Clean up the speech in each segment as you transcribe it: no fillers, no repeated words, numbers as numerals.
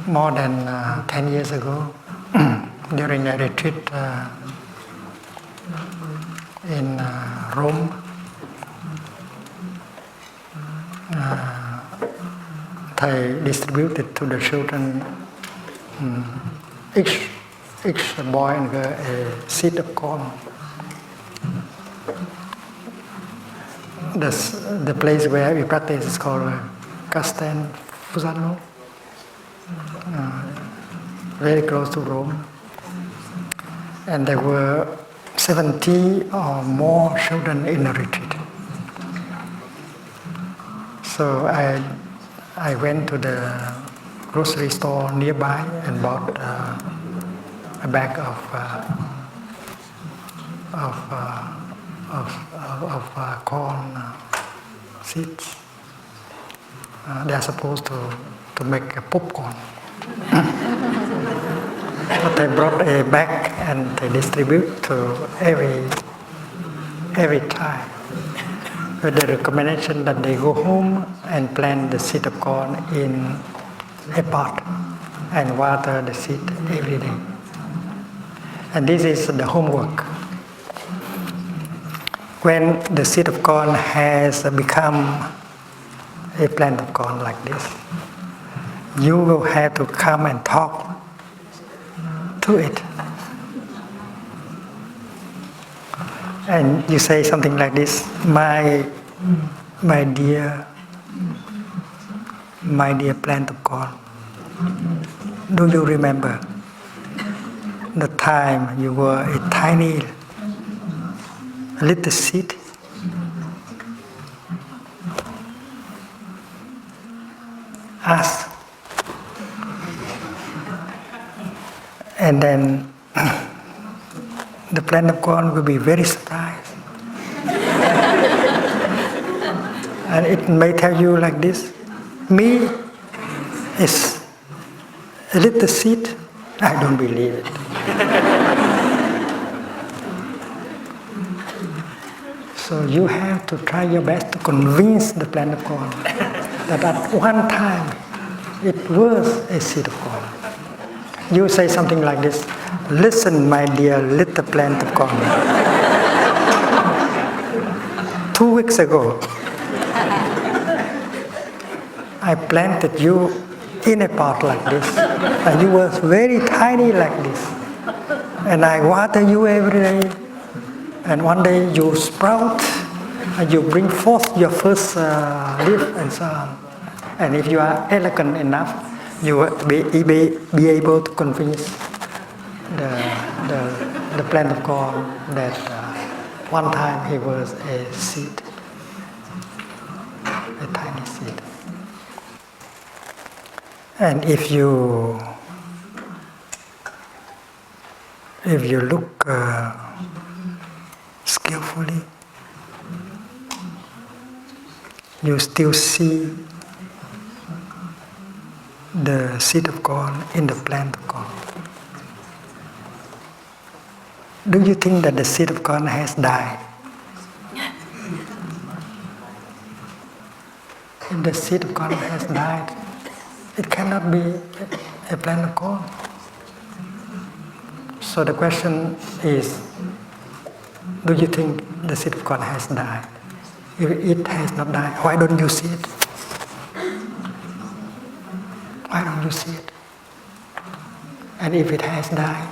more than 10 years ago, during a retreat in Rome, Thầy distributed to the children, each boy and girl, a seed of corn. The place where we practice is called Castel Fusano, very close to Rome. And there were 70 or more children in the retreat. So I went to the grocery store nearby and bought a bag of corn seeds. They are supposed to make a popcorn. But I brought a bag and I distribute to every time, with the recommendation that they go home and plant the seed of corn in a pot and water the seed every day. And this is the homework. When the seed of corn has become a plant of corn like this, you will have to come and talk to it. And you say something like this: my dear plant of corn, do you remember the time you were a tiny little seed? Ask. And then the plant of corn will be very surprised. And it may tell you like this: me is a little seed, I don't believe it. So you have to try your best to convince the plant of corn that at one time it was a seed of corn. You say something like this: listen, my dear little plant of corn. 2 weeks ago, I planted you in a pot like this, and you were very tiny like this. And I water you every day, and one day you sprout, and you bring forth your first leaf and so on. And if you are elegant enough, you will be able to convince the plant of corn that one time he was a seed, a tiny seed. And if you look skillfully, you still see the seed of corn in the plant of corn. Do you think that the seed of corn has died? If the seed of corn has died, it cannot be a plant of corn. So the question is, do you think the seed of corn has died? If it has not died, why don't you see it? Why don't you see it? And if it has died,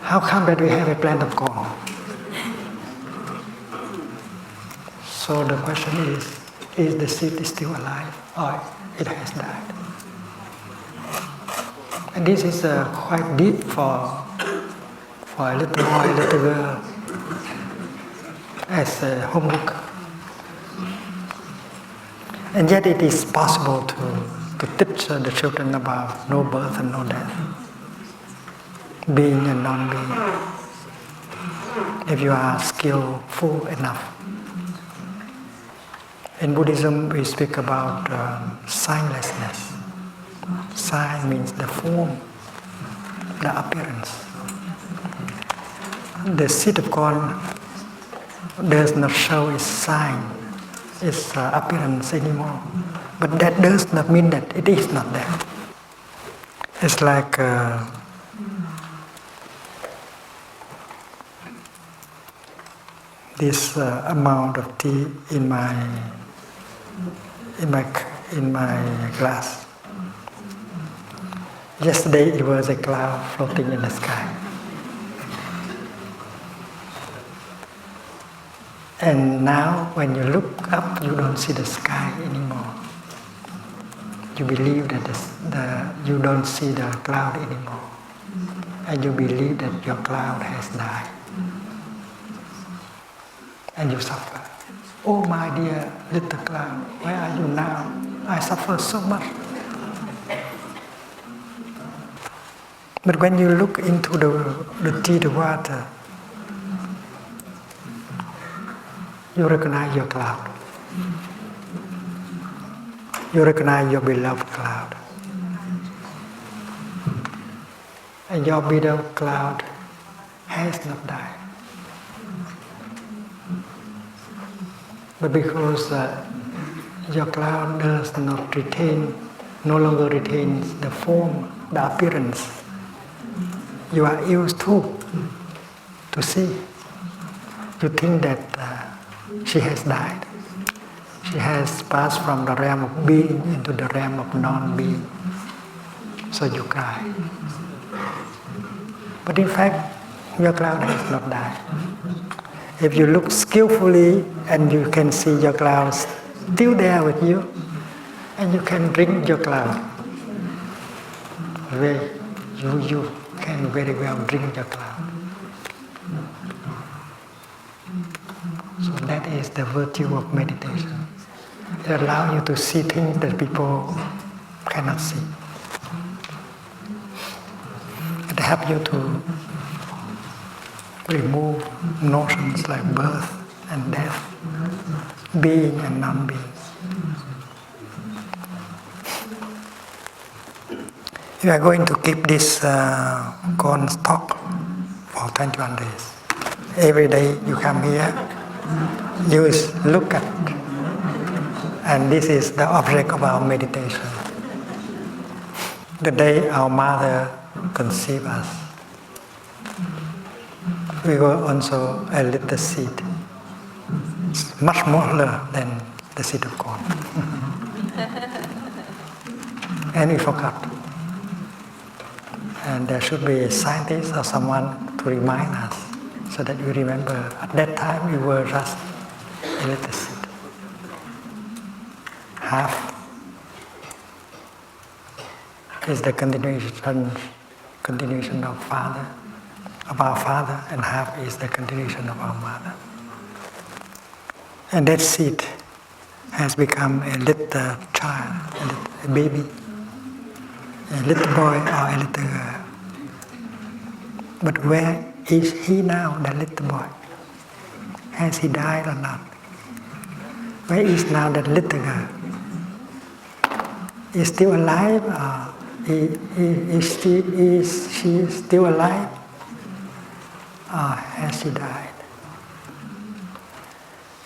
how come that we have a plant of corn? So the question is the seed still alive or it has died? And this is quite deep for a little boy, a little girl, as a homework. And yet it is possible to teach the children about no birth and no death, being and non-being, if you are skillful enough. In Buddhism, we speak about signlessness. Sign means the form, the appearance. The seed of corn does not show its sign, its appearance anymore. But that does not mean that it is not there. It's like this amount of tea in my glass. Yesterday it was a cloud floating in the sky. And now when you look up, you don't see the sky anymore. You believe that you don't see the cloud anymore. And you believe that your cloud has died. And you suffer. Oh my dear little cloud, where are you now? I suffer so much. But when you look into the tea, the water, you recognize your cloud. You recognize your beloved cloud. And your beloved cloud has not died. But because your cloud does not no longer retains the form, the appearance you are used to see, you think that she has died. She has passed from the realm of being into the realm of non-being. So you cry. But in fact, your cloud has not died. If you look skillfully and you can see your cloud still there with you, and you can drink your cloud. You can very well drink your cloud. So that is the virtue of meditation. It allows you to see things that people cannot see. It helps you to remove notions like birth and death, being and non-being. We are going to keep this Kon talk for 21 days. Every day you come here, you look at, and this is the object of our meditation. The day our mother conceived us, we were also a little seed, much smaller than the seed of corn. And we forgot. And there should be a scientist or someone to remind us so that we remember at that time we were just a little seed. Half is the continuation of our father, and half is the continuation of our mother. And that seed has become a little child, a baby, a little boy or a little girl. But where is he now, that little boy? Has he died or not? Where is now that little girl? Is still alive or is she still alive? Or has she died?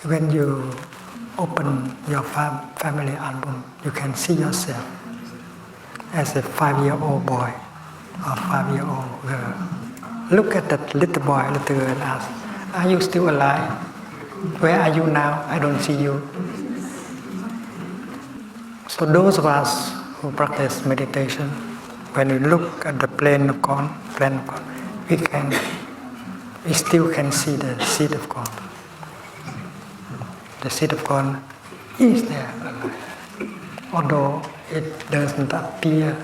When you open your family album, you can see yourself as a 5-year-old boy or 5-year-old girl. Look at that little boy, little girl and ask, are you still alive? Where are you now? I don't see you. So those of us who practice meditation, when we look at the plane of corn, we still can see the seed of corn. The seed of corn is there alive, although it doesn't appear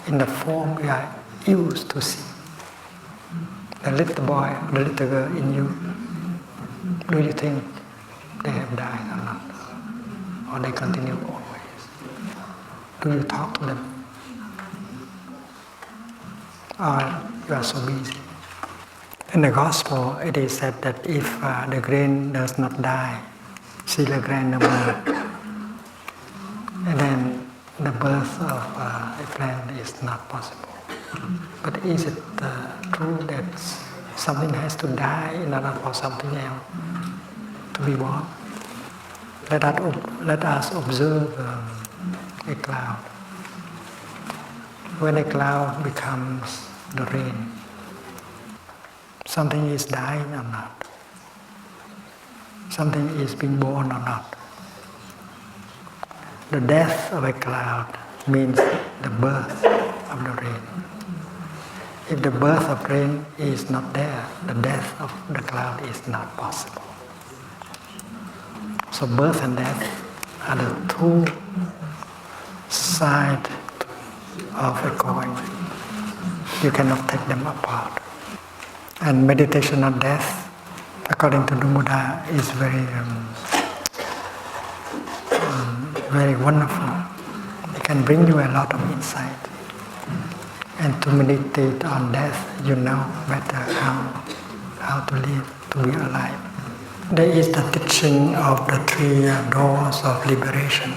in the form we are used to see. The little boy, the little girl in you, do you think they have died or not? Or they continue always? Do you talk to them? Or you are so busy? In the Gospel, it is said that if the grain does not die, see the grain no more, and then the birth of a plant is not possible. But is it true that something has to die in order for something else to be born? Let us observe a cloud. when a cloud becomes the rain, something is dying or not, something is being born or not. The death of a cloud means the birth of the rain. If the birth of rain is not there, the death of the cloud is not possible. So birth and death are the two sides of a coin. You cannot take them apart. And meditation on death, according to the Buddha, is very wonderful. It can bring you a lot of insight. And to meditate on death, you know better how to live, to be alive. There is the teaching of the three doors of liberation.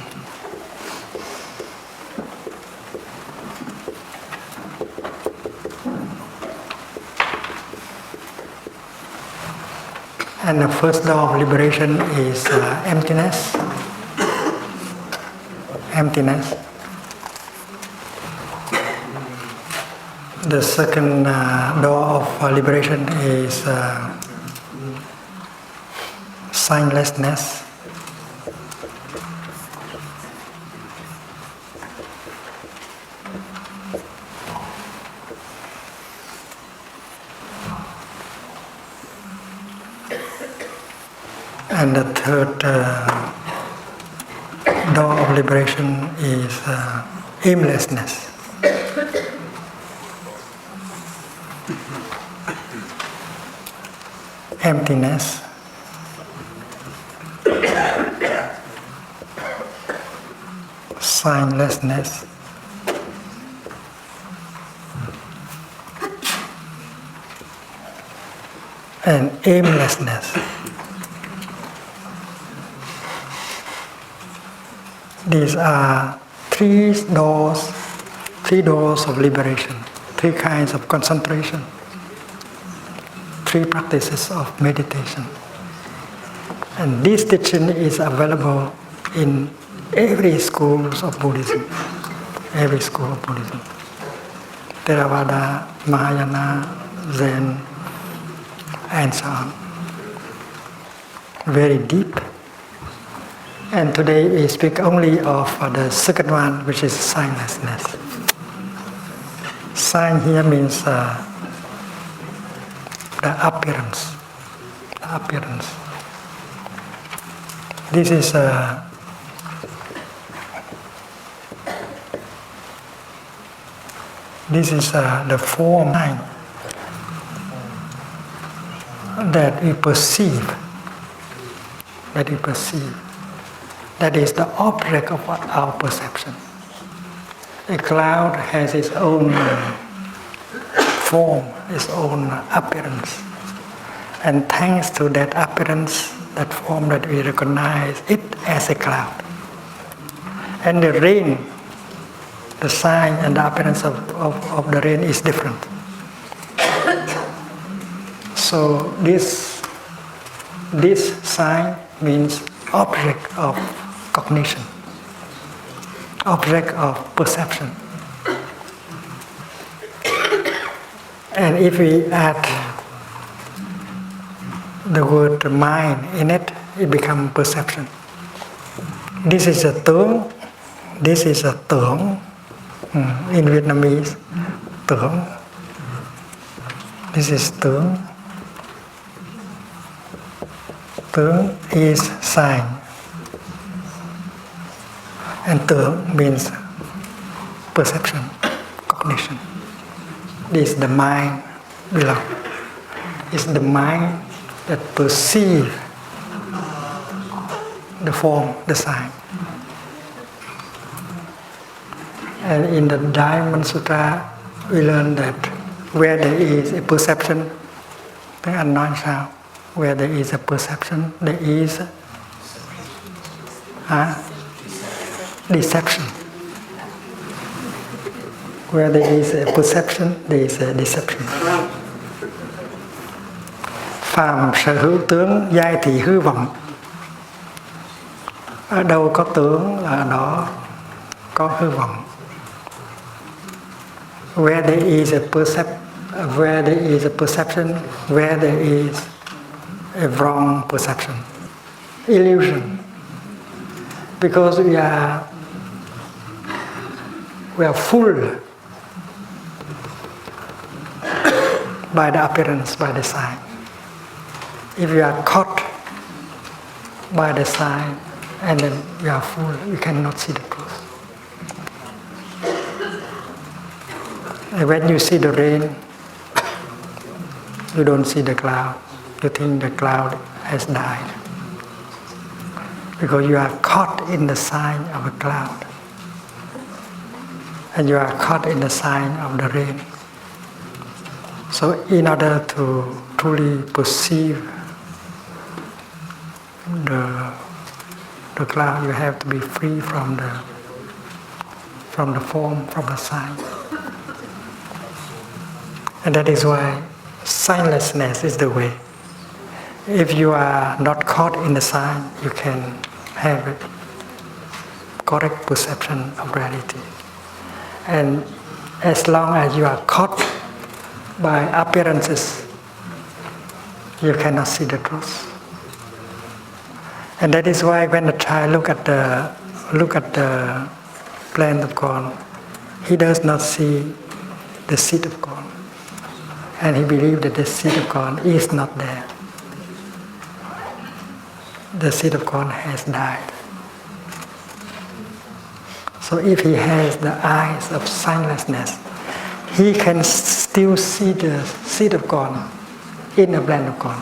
And the first door of liberation is emptiness. Emptiness. The second door of liberation is signlessness. And the third door of liberation is aimlessness. Emptiness, signlessness, and aimlessness. These are three doors of liberation, three kinds of concentration, three practices of meditation. And this teaching is available in every school of Buddhism. Every school of Buddhism. Theravada, Mahayana, Zen, and so on. Very deep. And today we speak only of the second one, which is signlessness. Sign here means the appearance. The appearance. This is the form that we perceive. That is the object of our perception. A cloud has its own form, its own appearance. And thanks to that appearance, that form, that we recognize it as a cloud. And the rain, the sign and the appearance of the rain is different. So this sign means object of cognition, object of perception. And if we add the word mind in it, it becomes perception. This is a tướng, this is a tưởng, in Vietnamese, tưởng. This is tướng. Tướng is sign. And tưởng means perception, cognition. This is the mind belong. It's the mind that perceives the form, the sign. And in the Diamond Sutra, we learn that where there is a perception, where there is a perception, there is deception. Where there is a perception, there is a deception. Phàm sở hữu tướng, giai thị hư vọng. Ở đâu có tướng, ở đó có hư vọng. where there is a perception, where there is a wrong perception, illusion. Because we are full by the appearance, by the sign. If you are caught by the sign and then you are full, you cannot see the truth. And when you see the rain, you don't see the cloud. You think the cloud has died. Because you are caught in the sign of a cloud. And you are caught in the sign of the rain. So in order to truly perceive the cloud, you have to be free from the form, from the sign. And that is why signlessness is the way. If you are not caught in the sign, you can have a correct perception of reality. And as long as you are caught by appearances, you cannot see the truth. And that is why when the child look at the plant of corn, he does not see the seed of corn. And he believes that the seed of corn is not there. The seed of corn has died. So if he has the eyes of signlessness, he can still see the seed of corn in a plant of corn.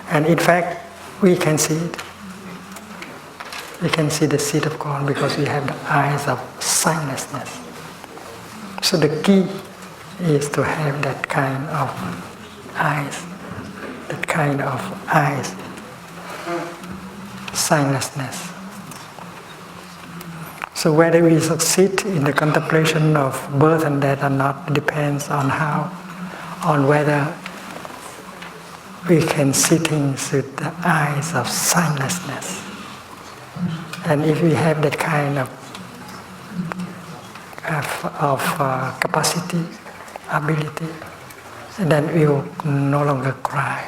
And in fact, we can see it. We can see the seed of corn because we have the eyes of signlessness. So the key is to have that kind of eyes, signlessness. So whether we succeed in the contemplation of birth and death or not depends on whether we can see things with the eyes of signlessness. And if we have that kind of capacity, ability, then we will no longer cry.